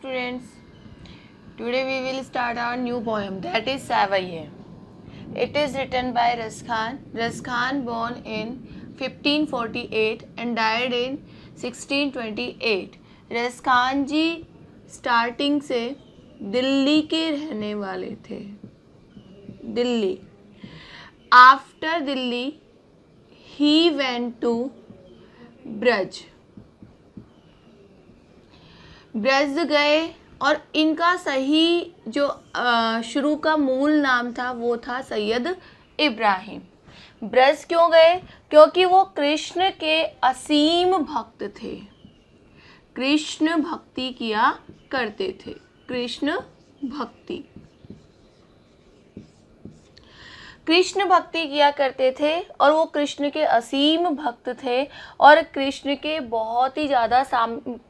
students. Today we will start our new poem, that is Savaiye. It is written by Ras Khan. Ras Khan born in 1548 and died in 1628. रस खान जी starting से दिल्ली के रहने वाले थे. Delhi. After Delhi he went to Braj. Braj गए और इनका सही जो शुरू का मूल नाम था वो था सैयद इब्राहिम. ब्रज क्यों गए? क्योंकि वो कृष्ण के असीम भक्त थे. कृष्ण भक्ति किया करते थे. कृष्ण भक्ति किया करते थे और वो कृष्ण के असीम भक्त थे और कृष्ण के बहुत ही ज़्यादा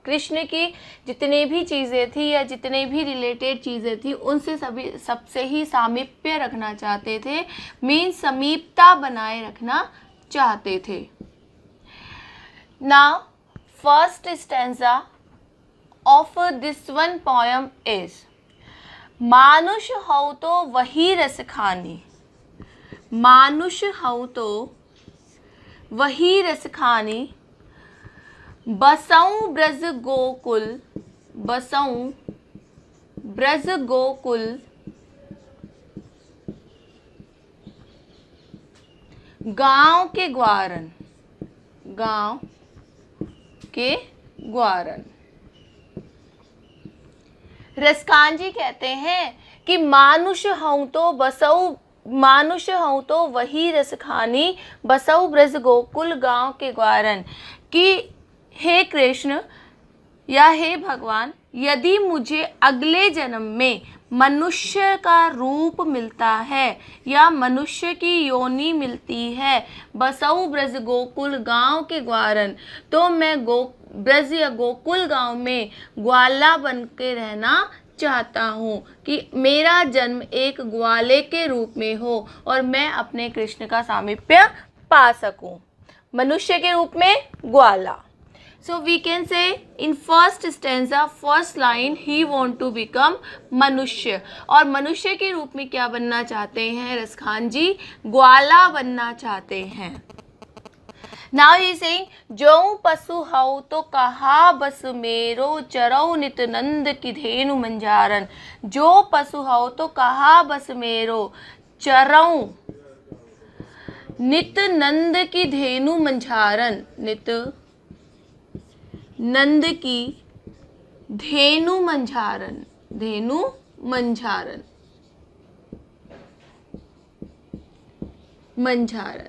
कृष्ण की जितने भी चीज़ें थी या जितने भी रिलेटेड चीज़ें थी उनसे सबसे ही सामीप्य रखना चाहते थे. मीन्स समीपता बनाए रखना चाहते थे. Now first stanza of this one poem is मानुष हौ तो वही रस खानी. मानुष हौ तो वही रस खानी. बसऊं ब्रज गोकुल. बसऊं ब्रज गोकुल. गांव के ग्वारन. गांव के ग्वारन. रस खान जी कहते हैं कि मानुष हूँ तो बसऊ. मानुष हूँ तो वही रस खानी. बसऊ ब्रज गोकुल गांव के ग्वारन. कि हे कृष्ण या हे भगवान, यदि मुझे अगले जन्म में मनुष्य का रूप मिलता है या मनुष्य की योनि मिलती है, बसऊ ब्रज गोकुल गांव के ग्वारन, तो मैं ब्रज या गोकुल गांव में ग्वाला बन के रहना चाहता हूँ. कि मेरा जन्म एक ग्वाले के रूप में हो और मैं अपने कृष्ण का सामीप्य पा सकूं. मनुष्य के रूप में ग्वाला. So we can say in first stanza, first line, he want to become मनुष्य. और मनुष्य के रूप में क्या बनना चाहते हैं रस खान जी? ग्वाला बनना चाहते हैं. Now he is saying, जो पशु हौ तो कहा बस मेरो, चरौ नित नंद की धेनु मंझारन. जो पशु हौ तो कहा बस मेरो, चरौ नित नंद की धेनु मंझारन. नित नंद की धेनु मंझारन. धेनु मंझारन. मंझारन.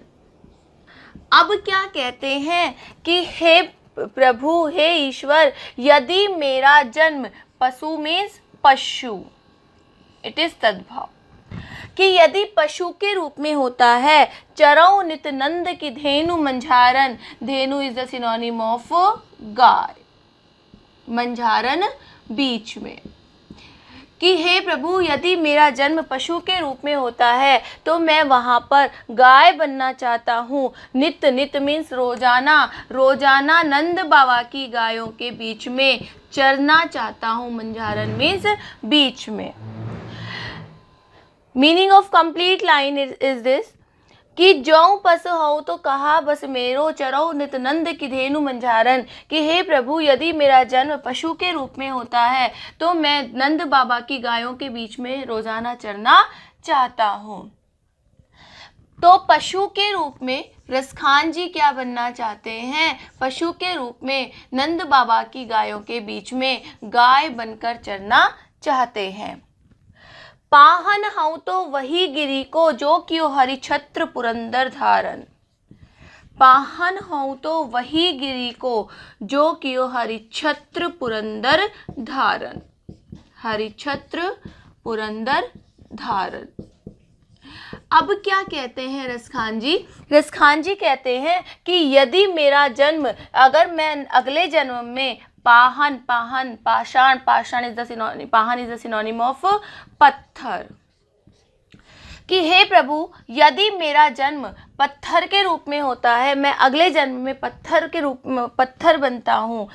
अब क्या कहते हैं कि हे प्रभु, हे ईश्वर, यदि मेरा जन्म पशु मीन्स पशु, इट इज तद्भाव, कि यदि पशु के रूप में होता है. चरौ नित नंद की धेनु मंझारन. Dhenu is the synonym of gaay. मंझारन बीच में. कि हे प्रभु, यदि मेरा जन्म पशु के रूप में होता है तो मैं वहाँ पर गाय बनना चाहता हूँ. नित. नित मीन्स रोजाना. रोजाना नंद बाबा की गायों के बीच में चरना चाहता हूँ. मंझारन मीन्स बीच में. Meaning of complete line is this कि जो पशु हो तो कहा बस मेरो, चरौ नित नंद की धेनु मंझारन. कि हे प्रभु, यदि मेरा जन्म पशु के रूप में होता है तो मैं नंद बाबा की गायों के बीच में रोजाना चरना चाहता हूँ. तो पशु के रूप में रस खान जी क्या बनना चाहते हैं? पशु के रूप में नंद बाबा की गायों के बीच में गाय बनकर चरना चाहते हैं. पाहन हूँ तो वही गिरी को, जो कियो हरि छत्र पुरंदर धारन. पाहन हूँ तो वही गिरी को, जो कियो हरि छत्र पुरंदर धारन. हरि छत्र पुरंदर धारन. अब क्या कहते हैं रस खान जी? रस खान जी कहते हैं कि यदि मेरा जन्म, अगर मैं अगले जन्म में पाहन, पाहन, पाषाण, पाषाण is the synonym, Pahan is the synonym of पत्थर. कि हे प्रभु, यदि मेरा जन्म पत्थर के रूप में होता है, मैं अगले जन्म में पत्थर के रूप में पत्थर बनता हूँ.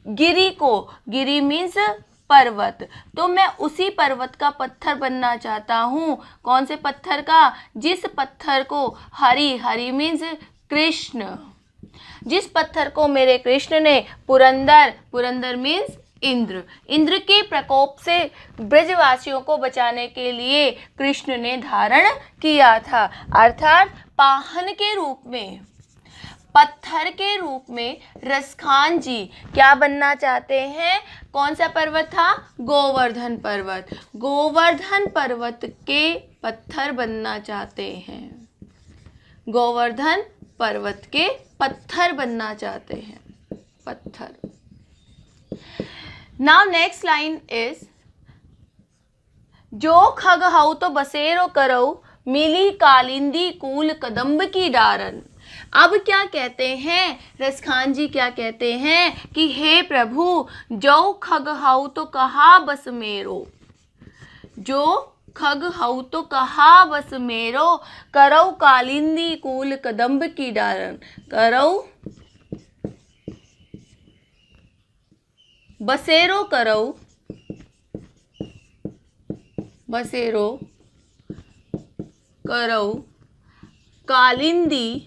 गिरी को, गिरी मीन्स पर्वत, तो मैं उसी पर्वत का पत्थर बनना चाहता हूँ। कौन से पत्थर का? जिस पत्थर को हरि, हरि मीन्स कृष्ण, जिस पत्थर को मेरे कृष्ण ने पुरंदर, पुरंदर मीन्स इंद्र, इंद्र के प्रकोप से ब्रजवासियों को बचाने के लिए कृष्ण ने धारण किया था। अर्थात पाहन के रूप में, पत्थर के रूप में रसखान जी क्या बनना चाहते हैं? कौन सा पर्वत था? गोवर्धन पर्वत, गोवर्धन पर्वत के पत्थर बनना चाहते हैं, गोवर्धन पर्वत के पत्थर बनना चाहते हैं, पत्थर। नाउ नेक्स्ट लाइन इज, जो खग हऊ तो बसेरो करऊ, मिली कालिंदी कूल कदम्ब की डारन। अब क्या कहते हैं रसखान जी? क्या कहते हैं कि हे प्रभु, जो खग हऊ तो कहा बस मेरो, जो खग हऊ तो कहा बस मेरो, करऊ कालिंदी कूल कदम्ब की डारन। करऊ, बसेरो करऊ, बसेरो करऊ कालिंदी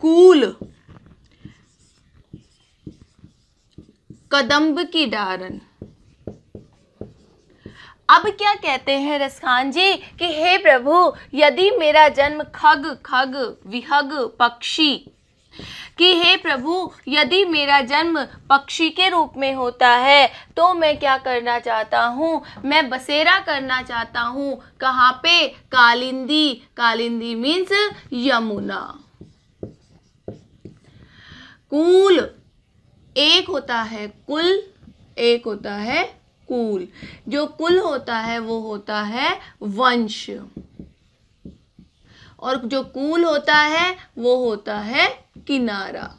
कूल कदम्ब की डारन। अब क्या कहते हैं रसखान जी कि हे प्रभु, यदि मेरा जन्म खग, खग विहग पक्षी, कि हे प्रभु यदि मेरा जन्म पक्षी के रूप में होता है तो मैं क्या करना चाहता हूँ? मैं बसेरा करना चाहता हूँ। कहाँ पे? कालिंदी, कालिंदी मीन्स यमुना। कूल, एक होता है कुल, एक होता है कूल। जो कुल होता है वो होता है वंश, और जो कूल होता है वो होता है किनारा।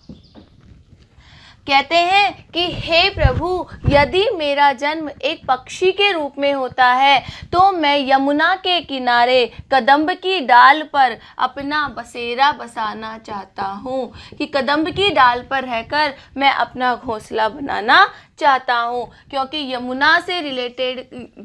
कहते हैं कि हे प्रभु, यदि मेरा जन्म एक पक्षी के रूप में होता है तो मैं यमुना के किनारे कदम्ब की डाल पर अपना बसेरा बसाना चाहता हूँ, कि कदम्ब की डाल पर रहकर मैं अपना घोंसला बनाना चाहता हूँ। क्योंकि यमुना से रिलेटेड,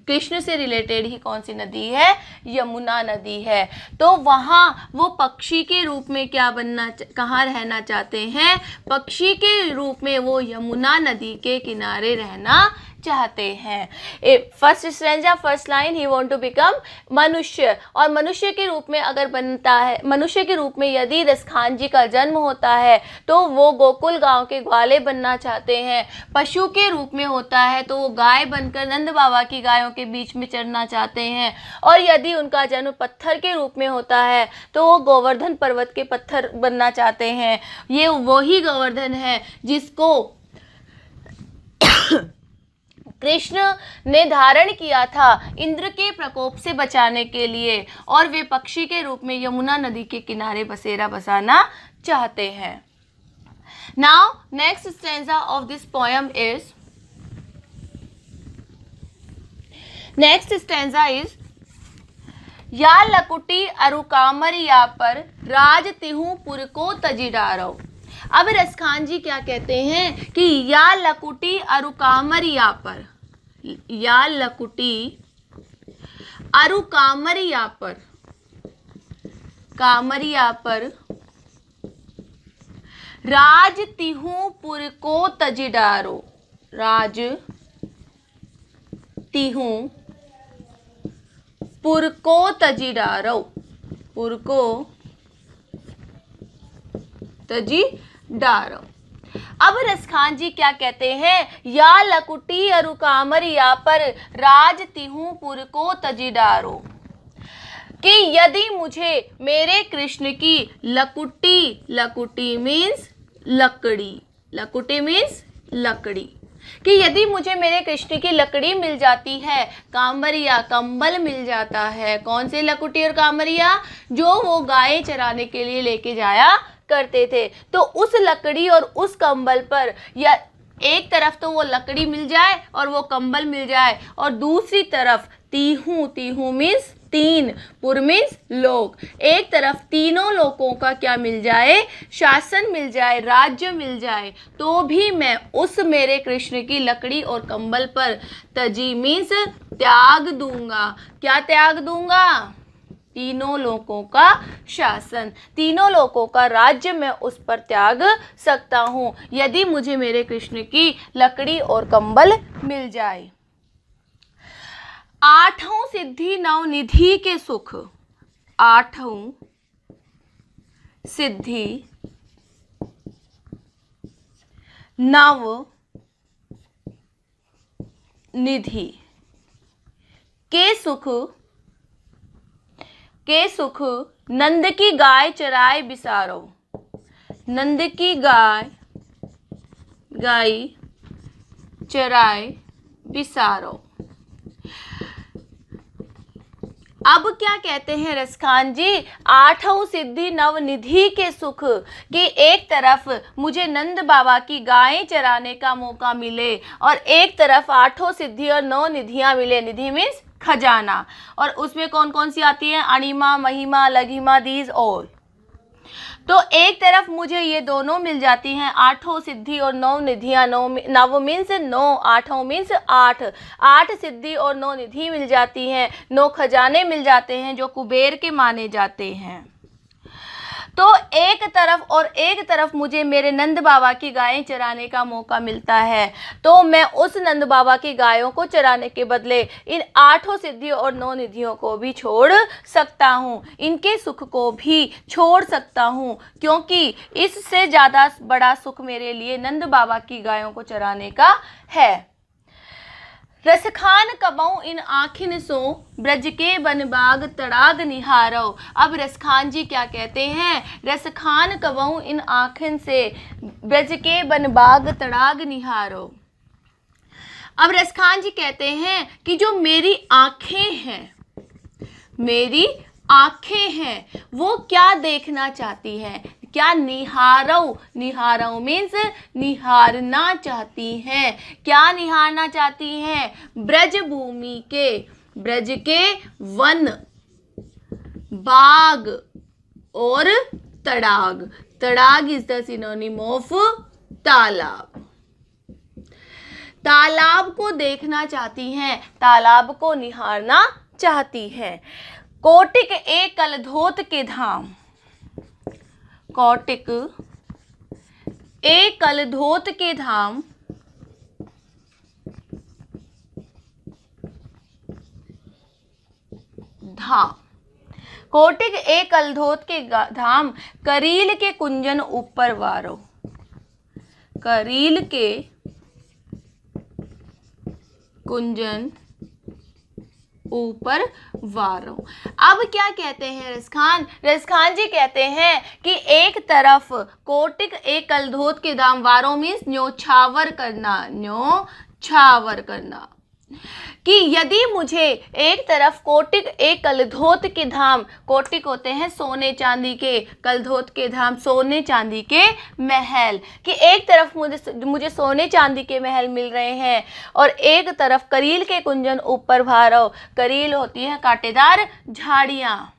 कृष्ण से रिलेटेड ही कौन सी नदी है? यमुना नदी है। तो वहाँ वो पक्षी के रूप में क्या बनना, कहाँ रहना चाहते हैं? पक्षी के रूप में वो यमुना नदी के किनारे रहना चाहते हैं। First stanza, first line, he want to become मनुष्य, और मनुष्य के रूप में अगर बनता है, मनुष्य के रूप में यदि रसखान जी का जन्म होता है तो वो गोकुल गांव के ग्वाले बनना चाहते हैं। पशु के रूप में होता है तो वो गाय बनकर नंद बाबा की गायों के बीच में चरना चाहते हैं। और यदि उनका जन्म पत्थर के रूप में होता है तो वो गोवर्धन पर्वत के पत्थर बनना चाहते हैं। ये वही गोवर्धन है जिसको कृष्ण ने धारण किया था इंद्र के प्रकोप से बचाने के लिए, और वे पक्षी के रूप में यमुना नदी के किनारे बसेरा बसाना चाहते हैं। Now next stanza of this poem is, next stanza is, या लकुटी अरुकामरिया पर राज तिहु पुर को तजिडारो। अब रसखान जी क्या कहते हैं कि या लकुटी अरुकामरिया पर, या लकुटी अरुकामरिया पर, कामरिया पर राज तिहु पुर को तजिडारो, राज तिहु पुर को तजिडारो, पुर को तजिडारो। अब रसखान जी क्या कहते हैं? या लकुटी अरुकामरिया पर राज तिहु पुर को तजिडारो, कि यदि मुझे मेरे कृष्ण की लकुटी, लकुटी मीन्स लकड़ी, लकुटी मीन्स लकड़ी, कि यदि मुझे मेरे कृष्ण की लकड़ी मिल जाती है, कामरिया कंबल मिल जाता है। कौन से लकुटी और कामरिया? जो वो गायें चराने के लिए लेके जाया करते थे। तो उस लकड़ी और उस कंबल पर, या एक तरफ तो वो लकड़ी मिल जाए और वो कंबल मिल जाए, और दूसरी तरफ तीहू, तीहू मीन्स तीन, पुर मीन्स लोक, एक तरफ तीनों लोकों का क्या मिल जाए, शासन मिल जाए, राज्य मिल जाए, तो भी मैं उस मेरे कृष्ण की लकड़ी और कंबल पर तजी मीन्स त्याग दूंगा। क्या त्याग दूंगा? तीनों लोकों का शासन, तीनों लोकों का राज्य मैं उस पर त्याग सकता हूँ यदि मुझे मेरे कृष्ण की लकड़ी और कंबल मिल जाए। आठों सिद्धि नव निधि के सुख, आठों सिद्धि नव निधि के सुख नंद की गाय चराए बिसारो, नंद की गाय चराए बिसारो। अब क्या कहते हैं रसखान जी, आठों सिद्धि नवनिधि के सुख कि एक तरफ मुझे नंद बाबा की गायें चराने का मौका मिले और एक तरफ आठों सिद्धि और नौ निधियां मिले। निधि मीन्स खजाना, और उसमें कौन कौन सी आती है? अणिमा, महिमा, लघिमा, दीज और। तो एक तरफ मुझे ये दोनों मिल जाती हैं, आठों सिद्धि और नौ निधियां। नव मीन्स नौ, आठों मीन्स आठ, आठ सिद्धि और नौ निधि मिल जाती हैं, नौ खजाने मिल जाते हैं जो कुबेर के माने जाते हैं। तो एक तरफ मुझे मेरे नंद बाबा की गायें चराने का मौका मिलता है, तो मैं उस नंद बाबा की गायों को चराने के बदले इन आठों सिद्धियों और नौ निधियों को भी छोड़ सकता हूँ, इनके सुख को भी छोड़ सकता हूँ, क्योंकि इससे ज़्यादा बड़ा सुख मेरे लिए नंद बाबा की गायों को चराने का है। रसखान कबऊ इन आखिन सो ब्रज के बनबाग तड़ाग निहारो। अब रसखान जी क्या कहते हैं? रसखान कबऊ इन आखिन से ब्रज के बनबाग तड़ाग निहारो। अब रसखान जी कहते हैं कि जो मेरी आंखें हैं वो क्या देखना चाहती हैं? क्या निहारो मीन्स निहारना चाहती हैं। क्या निहारना चाहती हैं? ब्रज भूमि के, ब्रज के वन, बाग और तड़ाग। तड़ाग इज द सिनोनिम ऑफ तालाब। तालाब को देखना चाहती हैं, तालाब को निहारना चाहती हैं। कोटिक एक कलधोत के धाम, कौटिक एक कलधोत के धाम, कोटिक एक कलधोत के धाम, करील के कुंजन ऊपर वारो। करील के कुंजन ऊपर वारो। अब क्या कहते हैं रसखान जी कहते हैं कि एक तरफ कोटिक एक कलधोत के धाम, वारो मीन्स न्योछावर करना, कि यदि मुझे एक तरफ कोटिक एक कलधोत के धाम, कोटिक होते हैं सोने चांदी के, कलधोत के धाम सोने चांदी के महल, कि एक तरफ मुझे सोने चांदी के महल मिल रहे हैं और एक तरफ करील के कुंजन ऊपर भारो। करील होती है कांटेदार झाड़ियाँ।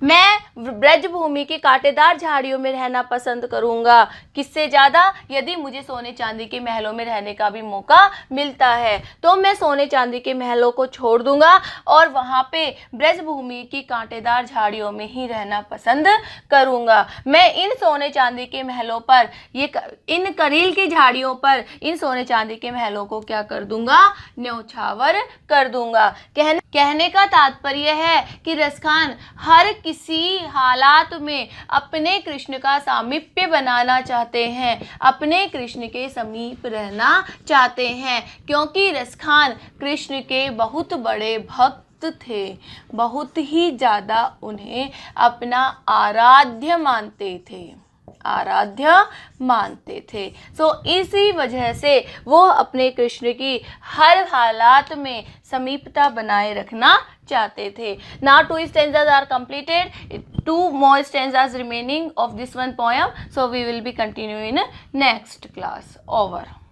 मैं ब्रज भूमि की कांटेदार झाड़ियों में रहना पसंद करूंगा, किससे ज़्यादा? यदि मुझे सोने चांदी के महलों में रहने का भी मौका मिलता है तो मैं सोने चांदी के महलों को छोड़ दूंगा और वहाँ पे ब्रज भूमि की कांटेदार झाड़ियों में ही रहना पसंद करूंगा। मैं इन सोने चांदी के महलों पर, इन करील की झाड़ियों पर इन सोने चांदी के महलों को क्या कर दूंगा? न्योछावर कर दूंगा। कहने का तात्पर्य है कि रसखान हर किसी हालात में अपने कृष्ण का सामीप्य बनाना चाहते हैं, अपने कृष्ण के समीप रहना चाहते हैं, क्योंकि रसखान कृष्ण के बहुत बड़े भक्त थे, बहुत ही ज़्यादा उन्हें अपना आराध्य मानते थे। सो इसी वजह से वो अपने कृष्ण की हर हालात में समीपता बनाए रखना चाहते थे। Now 2 stanzas are completed. 2 more stanzas remaining of this one poem. So we will be continuing in next class. Over.